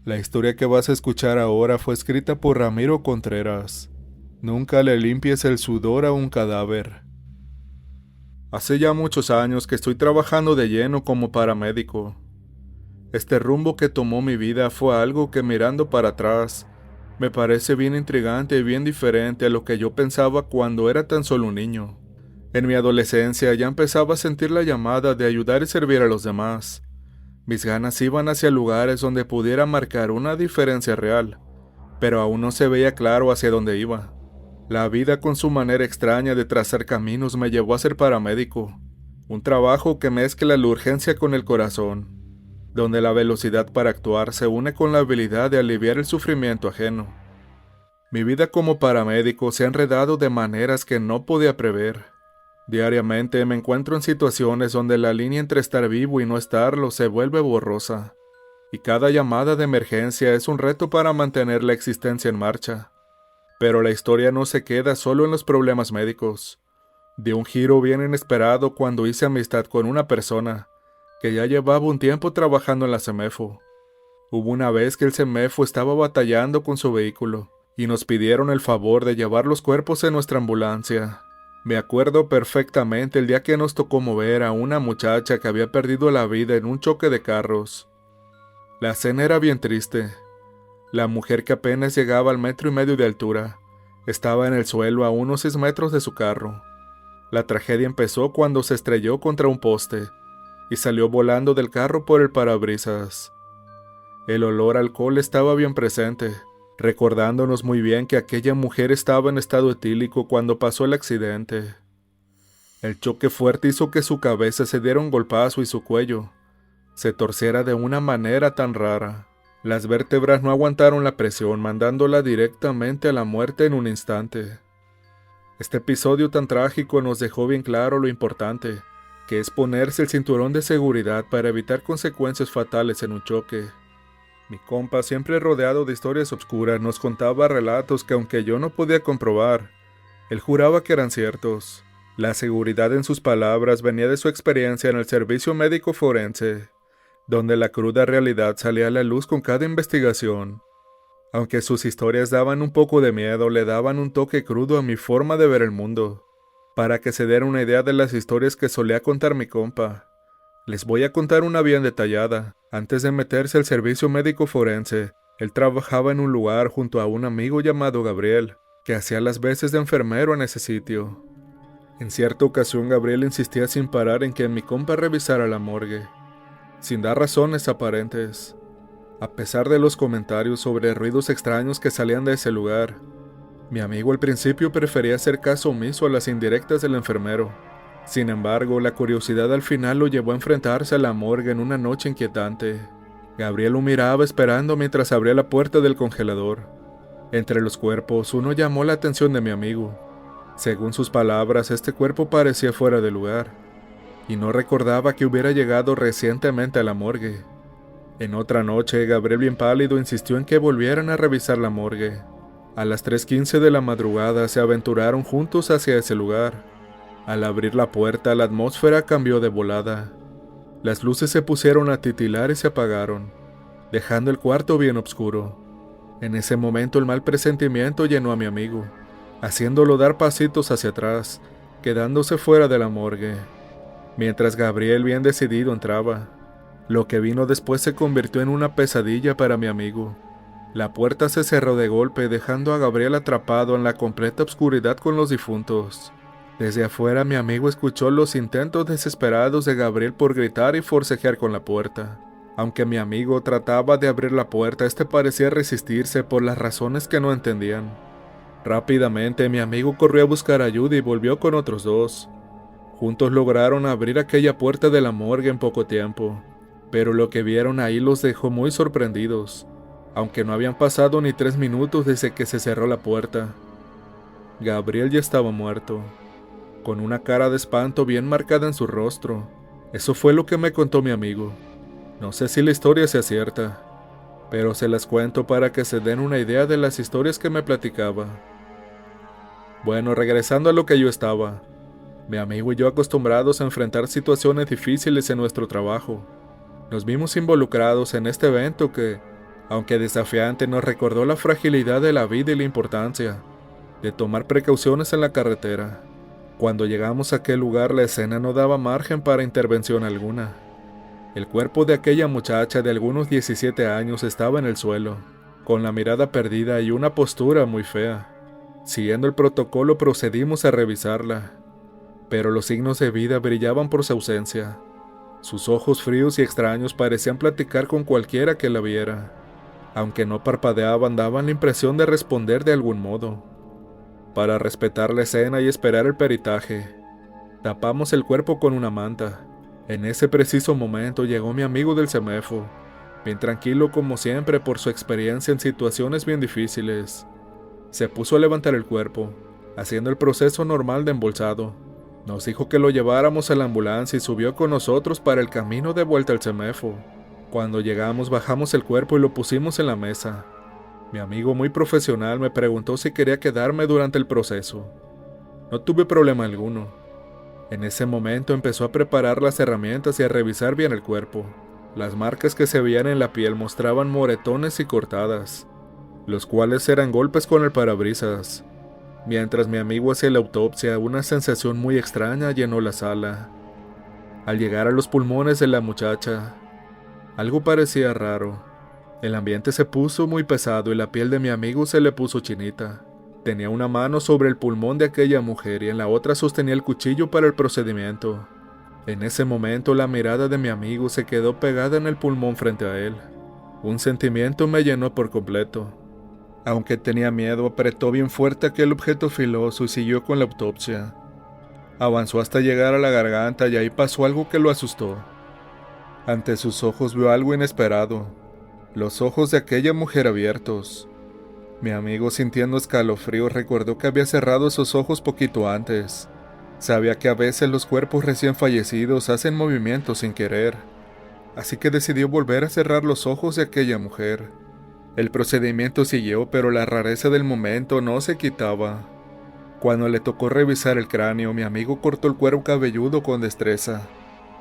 La historia que vas a escuchar ahora fue escrita por Ramiro Contreras. Nunca le limpies el sudor a un cadáver. Hace ya muchos años que estoy trabajando de lleno como paramédico. Este rumbo que tomó mi vida fue algo que, mirando para atrás, me parece bien intrigante y bien diferente a lo que yo pensaba cuando era tan solo un niño. En mi adolescencia ya empezaba a sentir la llamada de ayudar y servir a los demás. Mis ganas iban hacia lugares donde pudiera marcar una diferencia real, pero aún no se veía claro hacia dónde iba. La vida, con su manera extraña de trazar caminos, me llevó a ser paramédico, un trabajo que mezcla la urgencia con el corazón, donde la velocidad para actuar se une con la habilidad de aliviar el sufrimiento ajeno. Mi vida como paramédico se ha enredado de maneras que no podía prever. Diariamente me encuentro en situaciones donde la línea entre estar vivo y no estarlo se vuelve borrosa, y cada llamada de emergencia es un reto para mantener la existencia en marcha. Pero la historia no se queda solo en los problemas médicos. Dio un giro bien inesperado cuando hice amistad con una persona que ya llevaba un tiempo trabajando en la CEMEFO. Hubo una vez que el CEMEFO estaba batallando con su vehículo y nos pidieron el favor de llevar los cuerpos en nuestra ambulancia. Me acuerdo perfectamente el día que nos tocó mover a una muchacha que había perdido la vida en un choque de carros. La escena era bien triste. La mujer, que apenas llegaba al 1,5 metros de altura, estaba en el suelo a unos 6 metros de su carro. La tragedia empezó cuando se estrelló contra un poste y salió volando del carro por el parabrisas. El olor a alcohol estaba bien presente, recordándonos muy bien que aquella mujer estaba en estado etílico cuando pasó el accidente. El choque fuerte hizo que su cabeza se diera un golpazo y su cuello se torciera de una manera tan rara. Las vértebras no aguantaron la presión, mandándola directamente a la muerte en un instante. Este episodio tan trágico nos dejó bien claro lo importante que es ponerse el cinturón de seguridad para evitar consecuencias fatales en un choque. Mi compa, siempre rodeado de historias obscuras, nos contaba relatos que, aunque yo no podía comprobar, él juraba que eran ciertos. La seguridad en sus palabras venía de su experiencia en el servicio médico forense, donde la cruda realidad salía a la luz con cada investigación. Aunque sus historias daban un poco de miedo, le daban un toque crudo a mi forma de ver el mundo. Para que se den una idea de las historias que solía contar mi compa, les voy a contar una bien detallada. Antes de meterse al servicio médico forense, él trabajaba en un lugar junto a un amigo llamado Gabriel, que hacía las veces de enfermero en ese sitio. En cierta ocasión, Gabriel insistía sin parar en que mi compa revisara la morgue, sin dar razones aparentes. A pesar de los comentarios sobre ruidos extraños que salían de ese lugar, mi amigo al principio prefería hacer caso omiso a las indirectas del enfermero. Sin embargo, la curiosidad al final lo llevó a enfrentarse a la morgue en una noche inquietante. Gabriel lo miraba esperando mientras abría la puerta del congelador. Entre los cuerpos, uno llamó la atención de mi amigo. Según sus palabras, este cuerpo parecía fuera de lugar, y no recordaba que hubiera llegado recientemente a la morgue. En otra noche, Gabriel, bien pálido, insistió en que volvieran a revisar la morgue. A las 3:15 de la madrugada se aventuraron juntos hacia ese lugar. Al abrir la puerta, la atmósfera cambió de volada. Las luces se pusieron a titilar y se apagaron, dejando el cuarto bien oscuro. En ese momento el mal presentimiento llenó a mi amigo, haciéndolo dar pasitos hacia atrás, quedándose fuera de la morgue. Mientras Gabriel, bien decidido, entraba, lo que vino después se convirtió en una pesadilla para mi amigo. La puerta se cerró de golpe, dejando a Gabriel atrapado en la completa oscuridad con los difuntos. Desde afuera, mi amigo escuchó los intentos desesperados de Gabriel por gritar y forcejear con la puerta. Aunque mi amigo trataba de abrir la puerta, este parecía resistirse por las razones que no entendían. Rápidamente, mi amigo corrió a buscar ayuda y volvió con otros dos. Juntos lograron abrir aquella puerta de la morgue en poco tiempo, pero lo que vieron ahí los dejó muy sorprendidos. Aunque no habían pasado ni 3 minutos desde que se cerró la puerta, Gabriel ya estaba muerto, con una cara de espanto bien marcada en su rostro. Eso fue lo que me contó mi amigo. No sé si la historia sea cierta, pero se las cuento para que se den una idea de las historias que me platicaba. Bueno, regresando a lo que yo estaba, mi amigo y yo, acostumbrados a enfrentar situaciones difíciles en nuestro trabajo, nos vimos involucrados en este evento que, Aunque desafiante, nos recordó la fragilidad de la vida y la importancia de tomar precauciones en la carretera. Cuando llegamos a aquel lugar, la escena no daba margen para intervención alguna. El cuerpo de aquella muchacha de algunos 17 años estaba en el suelo, con la mirada perdida y una postura muy fea. Siguiendo el protocolo, procedimos a revisarla, pero los signos de vida brillaban por su ausencia. Sus ojos fríos y extraños parecían platicar con cualquiera que la viera. Aunque no parpadeaban, daban la impresión de responder de algún modo. Para respetar la escena y esperar el peritaje, tapamos el cuerpo con una manta. En ese preciso momento llegó mi amigo del CEMEFO, bien tranquilo como siempre por su experiencia en situaciones bien difíciles. Se puso a levantar el cuerpo, haciendo el proceso normal de embolsado. Nos dijo que lo lleváramos a la ambulancia y subió con nosotros para el camino de vuelta al CEMEFO. Cuando llegamos, bajamos el cuerpo y lo pusimos en la mesa. Mi amigo, muy profesional, me preguntó si quería quedarme durante el proceso. No tuve problema alguno. En ese momento empezó a preparar las herramientas y a revisar bien el cuerpo. Las marcas que se veían en la piel mostraban moretones y cortadas, los cuales eran golpes con el parabrisas. Mientras mi amigo hacía la autopsia, una sensación muy extraña llenó la sala. Al llegar a los pulmones de la muchacha, algo parecía raro. El ambiente se puso muy pesado y la piel de mi amigo se le puso chinita. Tenía una mano sobre el pulmón de aquella mujer y en la otra sostenía el cuchillo para el procedimiento. En ese momento la mirada de mi amigo se quedó pegada en el pulmón frente a él. Un sentimiento me llenó por completo. Aunque tenía miedo, apretó bien fuerte aquel objeto filoso y siguió con la autopsia. Avanzó hasta llegar a la garganta y ahí pasó algo que lo asustó. Ante sus ojos vio algo inesperado. Los ojos de aquella mujer abiertos. Mi amigo, sintiendo escalofríos, recordó que había cerrado esos ojos poquito antes. Sabía que a veces los cuerpos recién fallecidos hacen movimientos sin querer, así que decidió volver a cerrar los ojos de aquella mujer. El procedimiento siguió, pero la rareza del momento no se quitaba. Cuando le tocó revisar el cráneo, mi amigo cortó el cuero cabelludo con destreza.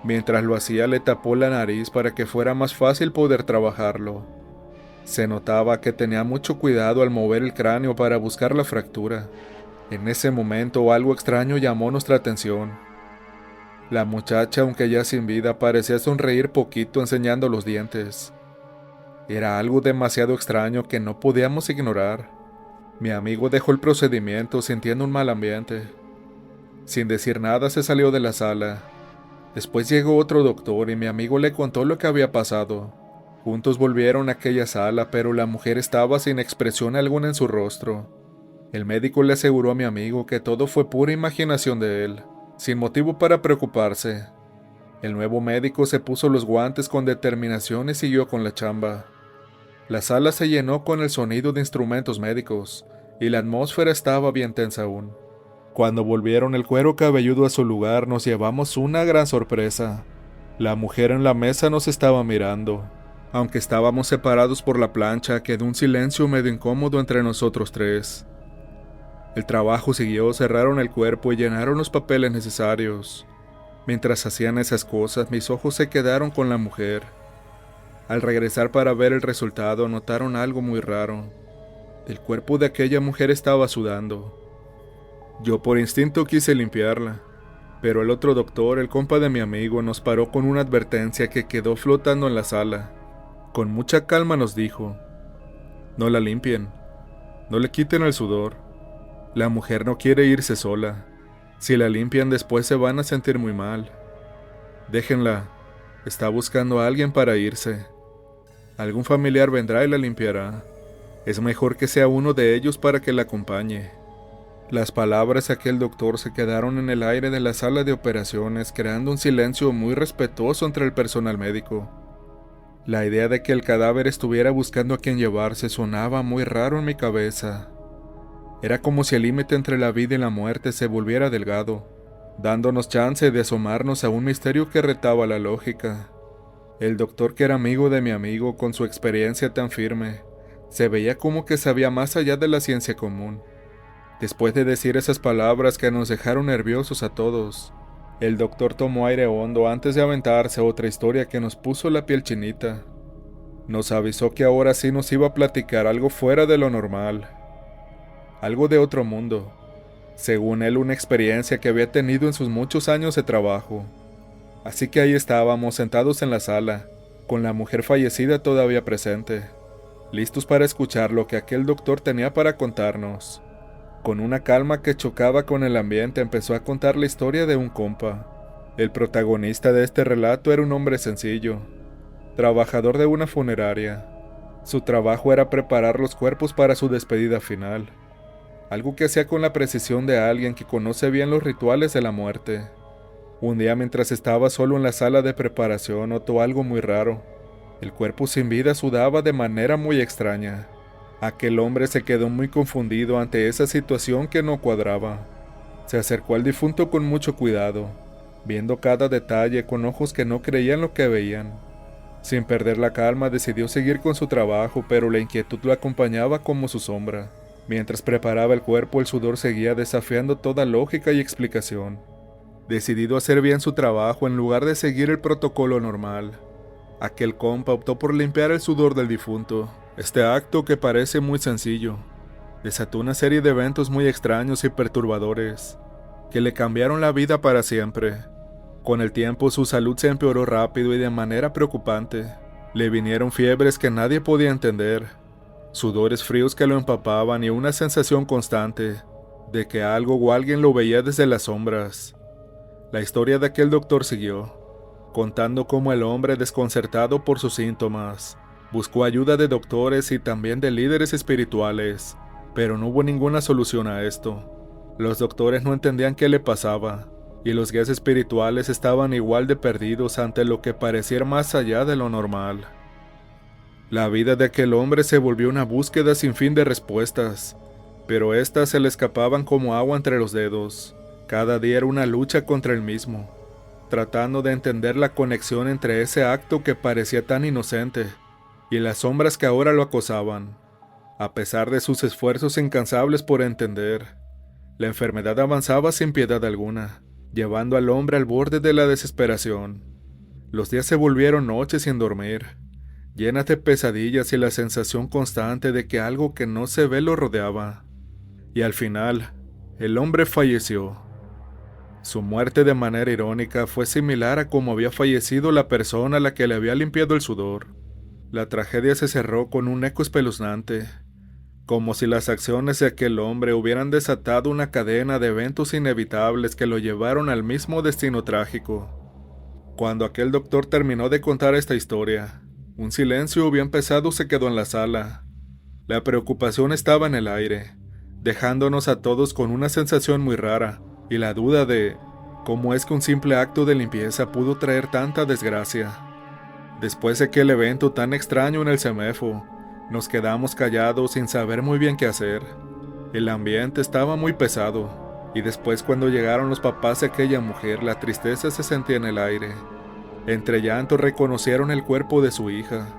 Mientras lo hacía, le tapó la nariz para que fuera más fácil poder trabajarlo. Se notaba que tenía mucho cuidado al mover el cráneo para buscar la fractura. En ese momento algo extraño llamó nuestra atención. La muchacha, aunque ya sin vida, parecía sonreír poquito enseñando los dientes. Era algo demasiado extraño que no podíamos ignorar. Mi amigo dejó el procedimiento sintiendo un mal ambiente. Sin decir nada se salió de la sala. Después llegó otro doctor y mi amigo le contó lo que había pasado. Juntos volvieron a aquella sala, pero la mujer estaba sin expresión alguna en su rostro. El médico le aseguró a mi amigo que todo fue pura imaginación de él, sin motivo para preocuparse. El nuevo médico se puso los guantes con determinación y siguió con la chamba. La sala se llenó con el sonido de instrumentos médicos, y la atmósfera estaba bien tensa aún. Cuando volvieron el cuero cabelludo a su lugar, nos llevamos una gran sorpresa. La mujer en la mesa nos estaba mirando. Aunque estábamos separados por la plancha, quedó un silencio medio incómodo entre nosotros tres. El trabajo siguió, cerraron el cuerpo y llenaron los papeles necesarios. Mientras hacían esas cosas, mis ojos se quedaron con la mujer. Al regresar para ver el resultado, notaron algo muy raro. El cuerpo de aquella mujer estaba sudando. Yo por instinto quise limpiarla, pero el otro doctor, el compa de mi amigo, nos paró con una advertencia que quedó flotando en la sala. Con mucha calma nos dijo: no la limpien, no le quiten el sudor. La mujer no quiere irse sola. Si la limpian después se van a sentir muy mal. Déjenla, está buscando a alguien para irse. Algún familiar vendrá y la limpiará. Es mejor que sea uno de ellos para que la acompañe. Las palabras de aquel doctor se quedaron en el aire de la sala de operaciones, creando un silencio muy respetuoso entre el personal médico. La idea de que el cadáver estuviera buscando a quien llevarse sonaba muy raro en mi cabeza. Era como si el límite entre la vida y la muerte se volviera delgado, dándonos chance de asomarnos a un misterio que retaba la lógica. El doctor, que era amigo de mi amigo, con su experiencia tan firme, se veía como que sabía más allá de la ciencia común. Después de decir esas palabras que nos dejaron nerviosos a todos, el doctor tomó aire hondo antes de aventarse otra historia que nos puso la piel chinita. Nos avisó que ahora sí nos iba a platicar algo fuera de lo normal, algo de otro mundo, según él una experiencia que había tenido en sus muchos años de trabajo. Así que ahí estábamos sentados en la sala, con la mujer fallecida todavía presente, listos para escuchar lo que aquel doctor tenía para contarnos. Con una calma que chocaba con el ambiente empezó a contar la historia de un compa. El protagonista de este relato era un hombre sencillo, trabajador de una funeraria. Su trabajo era preparar los cuerpos para su despedida final, algo que hacía con la precisión de alguien que conoce bien los rituales de la muerte. Un día mientras estaba solo en la sala de preparación notó algo muy raro. El cuerpo sin vida sudaba de manera muy extraña. Aquel hombre se quedó muy confundido ante esa situación que no cuadraba. Se acercó al difunto con mucho cuidado, viendo cada detalle con ojos que no creían lo que veían. Sin perder la calma decidió seguir con su trabajo, pero la inquietud lo acompañaba como su sombra. Mientras preparaba el cuerpo, el sudor seguía desafiando toda lógica y explicación. Decidido a hacer bien su trabajo en lugar de seguir el protocolo normal, aquel compa optó por limpiar el sudor del difunto. Este acto, que parece muy sencillo, desató una serie de eventos muy extraños y perturbadores, que le cambiaron la vida para siempre. Con el tiempo su salud se empeoró rápido y de manera preocupante. Le vinieron fiebres que nadie podía entender, sudores fríos que lo empapaban y una sensación constante de que algo o alguien lo veía desde las sombras. La historia de aquel doctor siguió, contando cómo el hombre, desconcertado por sus síntomas, buscó ayuda de doctores y también de líderes espirituales, pero no hubo ninguna solución a esto. Los doctores no entendían qué le pasaba, y los guías espirituales estaban igual de perdidos ante lo que parecía más allá de lo normal. La vida de aquel hombre se volvió una búsqueda sin fin de respuestas, pero éstas se le escapaban como agua entre los dedos. Cada día era una lucha contra él mismo, tratando de entender la conexión entre ese acto que parecía tan inocente y las sombras que ahora lo acosaban. A pesar de sus esfuerzos incansables por entender, la enfermedad avanzaba sin piedad alguna, llevando al hombre al borde de la desesperación. Los días se volvieron noches sin dormir, llenas de pesadillas y la sensación constante de que algo que no se ve lo rodeaba. Y al final, el hombre falleció. Su muerte, de manera irónica, fue similar a cómo había fallecido la persona a la que le había limpiado el sudor. La tragedia se cerró con un eco espeluznante, como si las acciones de aquel hombre hubieran desatado una cadena de eventos inevitables que lo llevaron al mismo destino trágico. Cuando aquel doctor terminó de contar esta historia, un silencio bien pesado se quedó en la sala. La preocupación estaba en el aire, dejándonos a todos con una sensación muy rara, y la duda de cómo es que un simple acto de limpieza pudo traer tanta desgracia. Después de aquel evento tan extraño en el CEMEFO, nos quedamos callados sin saber muy bien qué hacer. El ambiente estaba muy pesado, y después, cuando llegaron los papás de aquella mujer, la tristeza se sentía en el aire. Entre llantos reconocieron el cuerpo de su hija.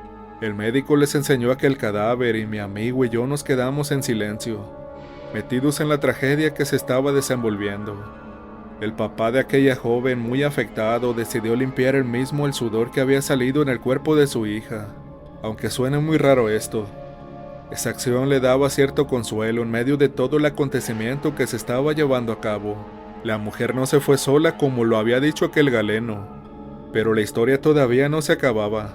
El médico les enseñó aquel cadáver y mi amigo y yo nos quedamos en silencio, metidos en la tragedia que se estaba desenvolviendo. El papá de aquella joven, muy afectado, decidió limpiar él mismo el sudor que había salido en el cuerpo de su hija. Aunque suene muy raro esto, esa acción le daba cierto consuelo en medio de todo el acontecimiento que se estaba llevando a cabo. La mujer no se fue sola como lo había dicho aquel galeno, pero la historia todavía no se acababa.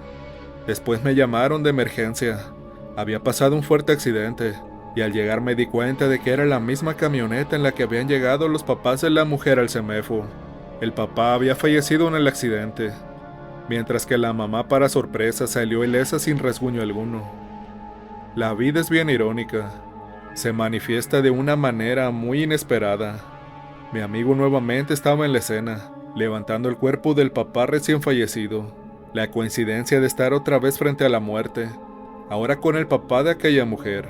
Después me llamaron de emergencia. Había pasado un fuerte accidente, y al llegar me di cuenta de que era la misma camioneta en la que habían llegado los papás de la mujer al CEMEFO. El papá había fallecido en el accidente, mientras que la mamá, para sorpresa, salió ilesa sin rasguño alguno. La vida es bien irónica. Se manifiesta de una manera muy inesperada. Mi amigo nuevamente estaba en la escena, levantando el cuerpo del papá recién fallecido. La coincidencia de estar otra vez frente a la muerte, ahora con el papá de aquella mujer,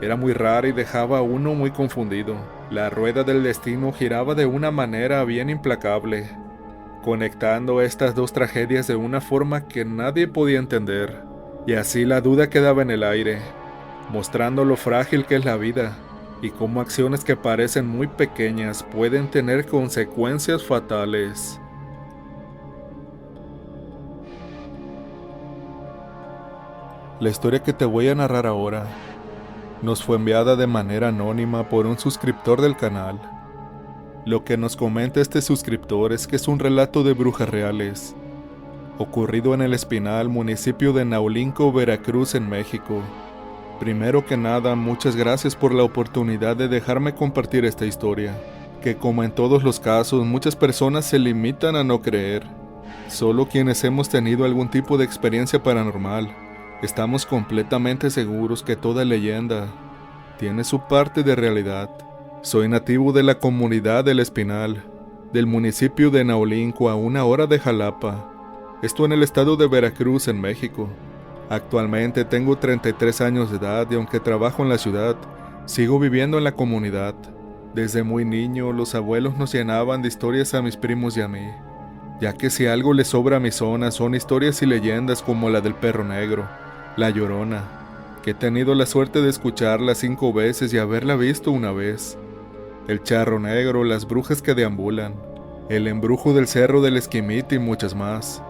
era muy rara y dejaba a uno muy confundido. La rueda del destino giraba de una manera bien implacable, conectando estas dos tragedias de una forma que nadie podía entender. Y así la duda quedaba en el aire, mostrando lo frágil que es la vida, y cómo acciones que parecen muy pequeñas pueden tener consecuencias fatales. La historia que te voy a narrar ahora nos fue enviada de manera anónima por un suscriptor del canal. Lo que nos comenta este suscriptor es que es un relato de brujas reales, ocurrido en El Espinal, municipio de Naulinco, Veracruz, en México. Primero que nada, muchas gracias por la oportunidad de dejarme compartir esta historia, que como en todos los casos, muchas personas se limitan a no creer. Solo quienes hemos tenido algún tipo de experiencia paranormal, estamos completamente seguros que toda leyenda tiene su parte de realidad. Soy nativo de la comunidad del Espinal, del municipio de Naulinco, a 1 hora de Jalapa. Esto en el estado de Veracruz, en México. Actualmente tengo 33 años de edad y aunque trabajo en la ciudad, sigo viviendo en la comunidad. Desde muy niño, los abuelos nos llenaban de historias a mis primos y a mí, ya que si algo le sobra a mi zona son historias y leyendas como la del perro negro, la Llorona, que he tenido la suerte de escucharla 5 veces y haberla visto 1 vez, el charro negro, las brujas que deambulan, el embrujo del cerro del Esquimite y muchas más.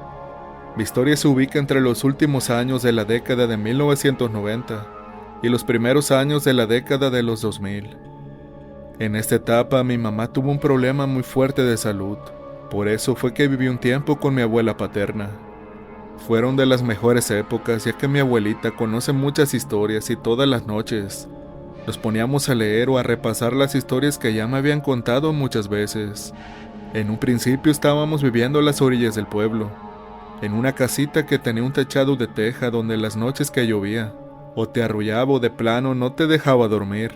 Mi historia se ubica entre los últimos años de la década de 1990 y los primeros años de la década de los 2000. En esta etapa mi mamá tuvo un problema muy fuerte de salud, por eso fue que viví un tiempo con mi abuela paterna. Fueron de las mejores épocas, ya que mi abuelita conoce muchas historias y todas las noches nos poníamos a leer o a repasar las historias que ya me habían contado muchas veces. En un principio estábamos viviendo a las orillas del pueblo, en una casita que tenía un techado de teja donde las noches que llovía, o te arrullaba o de plano no te dejaba dormir.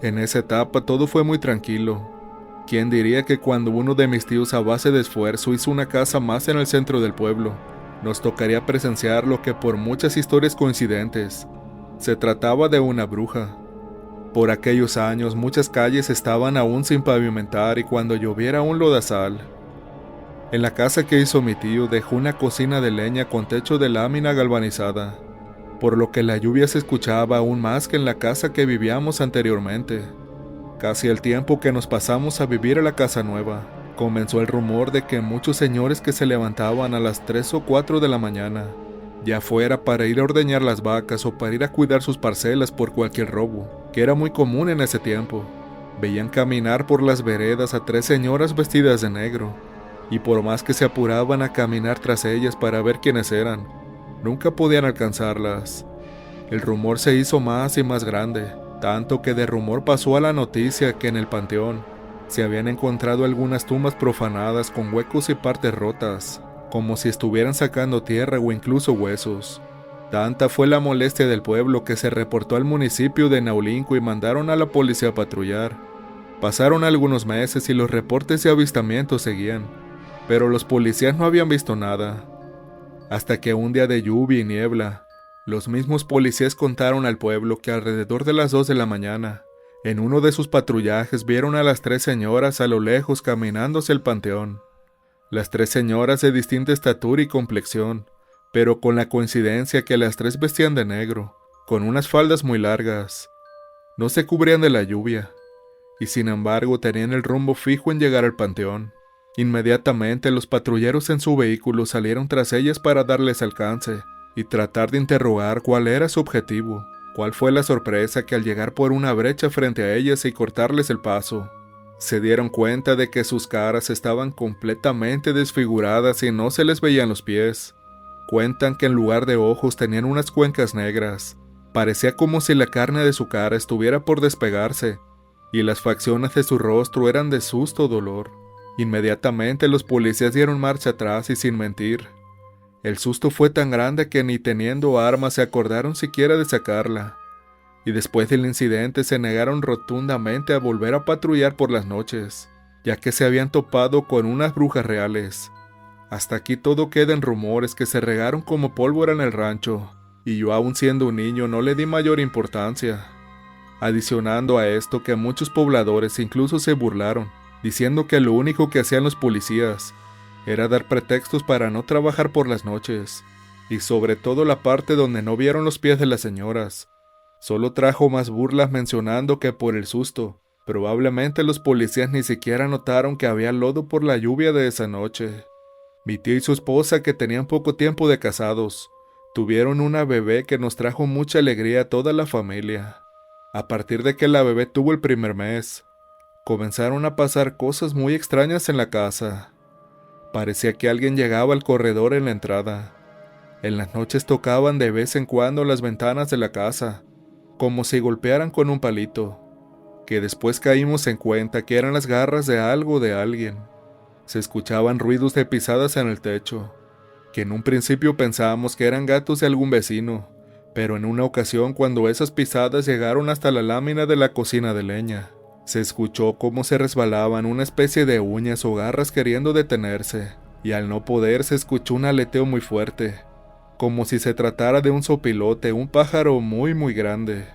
En esa etapa todo fue muy tranquilo. ¿Quién diría que cuando uno de mis tíos a base de esfuerzo hizo una casa más en el centro del pueblo, nos tocaría presenciar lo que por muchas historias coincidentes, se trataba de una bruja? Por aquellos años muchas calles estaban aún sin pavimentar y cuando lloviera un lodazal. En la casa que hizo mi tío dejó una cocina de leña con techo de lámina galvanizada, por lo que la lluvia se escuchaba aún más que en la casa que vivíamos anteriormente. Casi al tiempo que nos pasamos a vivir a la casa nueva, comenzó el rumor de que muchos señores que se levantaban a las 3 o 4 de la mañana, ya fuera para ir a ordeñar las vacas o para ir a cuidar sus parcelas por cualquier robo, que era muy común en ese tiempo, veían caminar por las veredas a 3 señoras vestidas de negro, y por más que se apuraban a caminar tras ellas para ver quiénes eran, nunca podían alcanzarlas. El rumor se hizo más y más grande, tanto que de rumor pasó a la noticia que en el panteón se habían encontrado algunas tumbas profanadas con huecos y partes rotas, como si estuvieran sacando tierra o incluso huesos. Tanta fue la molestia del pueblo que se reportó al municipio de Naulinco y mandaron a la policía a patrullar. Pasaron algunos meses y los reportes de avistamientos seguían, pero los policías no habían visto nada. Hasta que un día de lluvia y niebla, los mismos policías contaron al pueblo que alrededor de las 2 de la mañana, en uno de sus patrullajes vieron a las 3 señoras a lo lejos caminando hacia el panteón. Las 3 señoras de distinta estatura y complexión, pero con la coincidencia que las 3 vestían de negro, con unas faldas muy largas. No se cubrían de la lluvia, y sin embargo tenían el rumbo fijo en llegar al panteón. Inmediatamente los patrulleros en su vehículo salieron tras ellas para darles alcance y tratar de interrogar cuál era su objetivo. Cuál fue la sorpresa que al llegar por una brecha frente a ellas y cortarles el paso, se dieron cuenta de que sus caras estaban completamente desfiguradas y no se les veían los pies. Cuentan que en lugar de ojos tenían unas cuencas negras. Parecía como si la carne de su cara estuviera por despegarse, y las facciones de su rostro eran de susto o dolor. Inmediatamente los policías dieron marcha atrás y sin mentir, el susto fue tan grande que ni teniendo armas se acordaron siquiera de sacarla, y después del incidente se negaron rotundamente a volver a patrullar por las noches, ya que se habían topado con unas brujas reales. Hasta aquí todo queda en rumores que se regaron como pólvora en el rancho, y yo aún siendo un niño no le di mayor importancia. Adicionando a esto que muchos pobladores incluso se burlaron, diciendo que lo único que hacían los policías era dar pretextos para no trabajar por las noches, y sobre todo la parte donde no vieron los pies de las señoras. Solo trajo más burlas mencionando que por el susto, probablemente los policías ni siquiera notaron que había lodo por la lluvia de esa noche. Mi tío y su esposa, que tenían poco tiempo de casados, Tuvieron una bebé que nos trajo mucha alegría a toda la familia. A partir de que la bebé tuvo el primer mes, comenzaron a pasar cosas muy extrañas en la casa. Parecía que alguien llegaba al corredor en la entrada. En las noches tocaban de vez en cuando las ventanas de la casa, como si golpearan con un palito, que después caímos en cuenta que eran las garras de algo o de alguien. Se escuchaban ruidos de pisadas en el techo, que en un principio pensábamos que eran gatos de algún vecino, pero en una ocasión cuando esas pisadas llegaron hasta la lámina de la cocina de leña, se escuchó cómo se resbalaban una especie de uñas o garras queriendo detenerse, y al no poder se escuchó un aleteo muy fuerte, como si se tratara de un sopilote, un pájaro muy grande.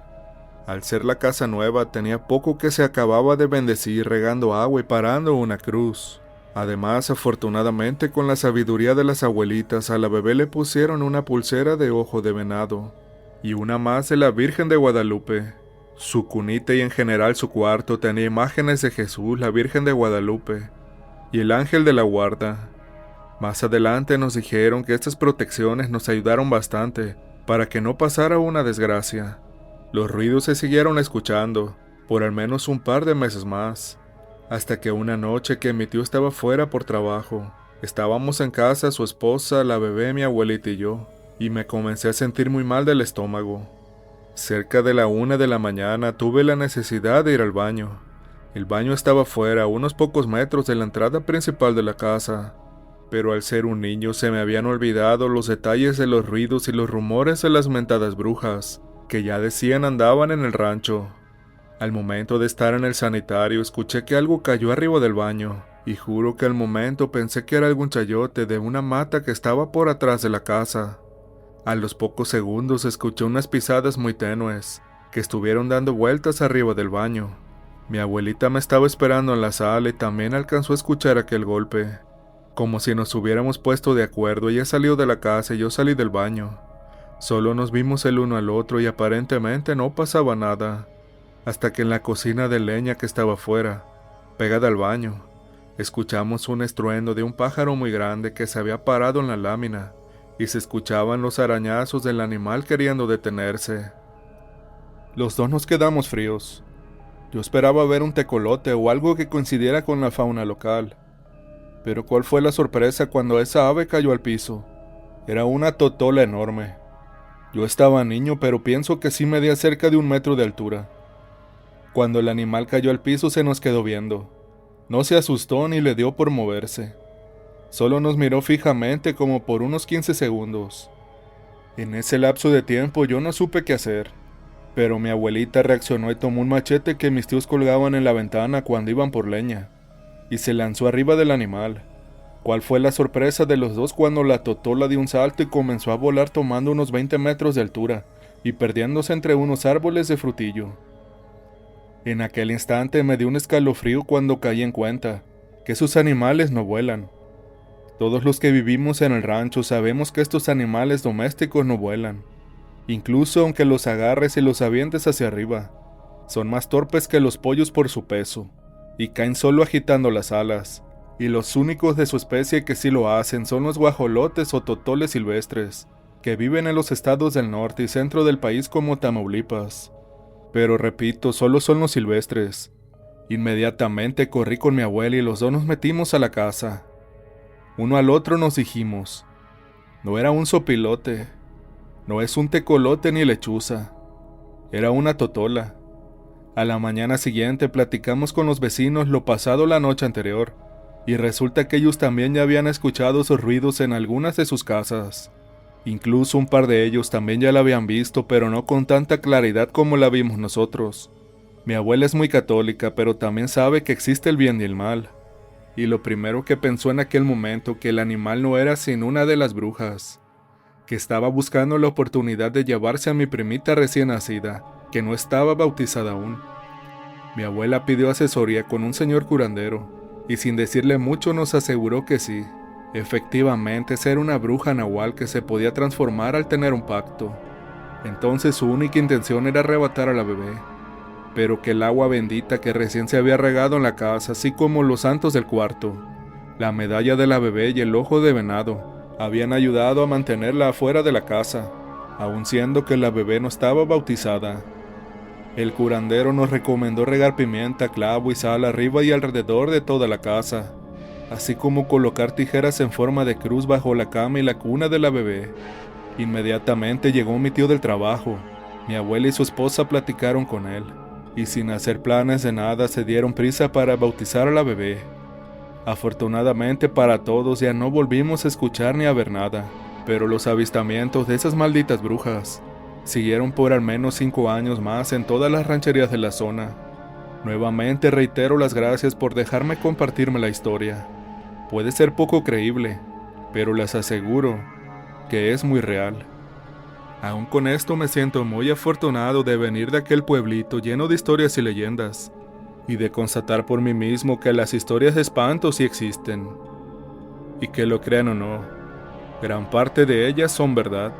Al ser la casa nueva, tenía poco que se acababa de bendecir regando agua y parando una cruz. Además, afortunadamente, con la sabiduría de las abuelitas, a la bebé le pusieron una pulsera de ojo de venado y una más de la Virgen de Guadalupe. Su cunita y en general su cuarto tenía imágenes de Jesús, la Virgen de Guadalupe y el ángel de la guarda. Más adelante nos dijeron que estas protecciones nos ayudaron bastante para que no pasara una desgracia. Los ruidos se siguieron escuchando por al menos un par de meses más, hasta que una noche que mi tío estaba fuera por trabajo, estábamos en casa, su esposa, la bebé, mi abuelita y yo, y me comencé a sentir muy mal del estómago. Cerca de la 1 de la mañana tuve la necesidad de ir al baño. El baño estaba fuera, a unos pocos metros de la entrada principal de la casa, pero al ser un niño se me habían olvidado los detalles de los ruidos y los rumores de las mentadas brujas, que ya decían andaban en el rancho. Al momento de estar en el sanitario escuché que algo cayó arriba del baño, y juro que al momento pensé que era algún chayote de una mata que estaba por atrás de la casa. A los pocos segundos escuché unas pisadas muy tenues, que estuvieron dando vueltas arriba del baño. Mi abuelita me estaba esperando en la sala y también alcanzó a escuchar aquel golpe. Como si nos hubiéramos puesto de acuerdo, ella salió de la casa y yo salí del baño. Solo nos vimos el uno al otro y aparentemente no pasaba nada, hasta que en la cocina de leña que estaba afuera, pegada al baño, escuchamos un estruendo de un pájaro muy grande que se había parado en la lámina, y se escuchaban los arañazos del animal queriendo detenerse. Los dos nos quedamos fríos. Yo esperaba ver un tecolote o algo que coincidiera con la fauna local. Pero ¿cuál fue la sorpresa cuando esa ave cayó al piso? Era una totola enorme. Yo estaba niño, pero pienso que sí medía cerca de 1 metro de altura. Cuando el animal cayó al piso se nos quedó viendo. No se asustó ni le dio por moverse. Solo nos miró fijamente como por unos 15 segundos. En ese lapso de tiempo yo no supe qué hacer, pero mi abuelita reaccionó y tomó un machete que mis tíos colgaban en la ventana cuando iban por leña, y se lanzó arriba del animal. ¿Cuál fue la sorpresa de los dos cuando la totola dio un salto y comenzó a volar tomando unos 20 metros de altura y perdiéndose entre unos árboles de frutillo? En aquel instante me dio un escalofrío cuando caí en cuenta que esos animales no vuelan. Todos los que vivimos en el rancho sabemos que estos animales domésticos no vuelan. Incluso aunque los agarres y los avientes hacia arriba, son más torpes que los pollos por su peso, y caen solo agitando las alas, y los únicos de su especie que sí lo hacen son los guajolotes o totoles silvestres, que viven en los estados del norte y centro del país como Tamaulipas. Pero repito, solo son los silvestres. Inmediatamente corrí con mi abuela y los dos nos metimos a la casa. Uno al otro nos dijimos, no era un sopilote, no es un tecolote ni lechuza, era una totola. A la mañana siguiente platicamos con los vecinos lo pasado la noche anterior, y resulta que ellos también ya habían escuchado esos ruidos en algunas de sus casas. Incluso un par de ellos también ya la habían visto, pero no con tanta claridad como la vimos nosotros. Mi abuela es muy católica, pero también sabe que existe el bien y el mal. Y lo primero que pensó en aquel momento que el animal no era sino una de las brujas, que estaba buscando la oportunidad de llevarse a mi primita recién nacida, que no estaba bautizada aún. Mi abuela pidió asesoría con un señor curandero, y sin decirle mucho nos aseguró que sí, efectivamente esa era una bruja nahual que se podía transformar al tener un pacto. Entonces su única intención era arrebatar a la bebé, pero que el agua bendita que recién se había regado en la casa, así como los santos del cuarto, la medalla de la bebé y el ojo de venado, Habían ayudado a mantenerla afuera de la casa, aun siendo que la bebé no estaba bautizada. El curandero nos recomendó regar pimienta, clavo y sal arriba y alrededor de toda la casa, así como colocar tijeras en forma de cruz bajo la cama y la cuna de la bebé. Inmediatamente llegó mi tío del trabajo. Mi abuela y su esposa platicaron con él, y sin hacer planes de nada se dieron prisa para bautizar a la bebé. Afortunadamente para todos ya no volvimos a escuchar ni a ver nada, pero los avistamientos de esas malditas brujas siguieron por al menos 5 años más en todas las rancherías de la zona. Nuevamente reitero las gracias por dejarme compartirme la historia. Puede ser poco creíble, pero les aseguro que es muy real. Aún con esto me siento muy afortunado de venir de aquel pueblito lleno de historias y leyendas, y de constatar por mí mismo que las historias de espanto sí existen, y que lo crean o no, gran parte de ellas son verdad.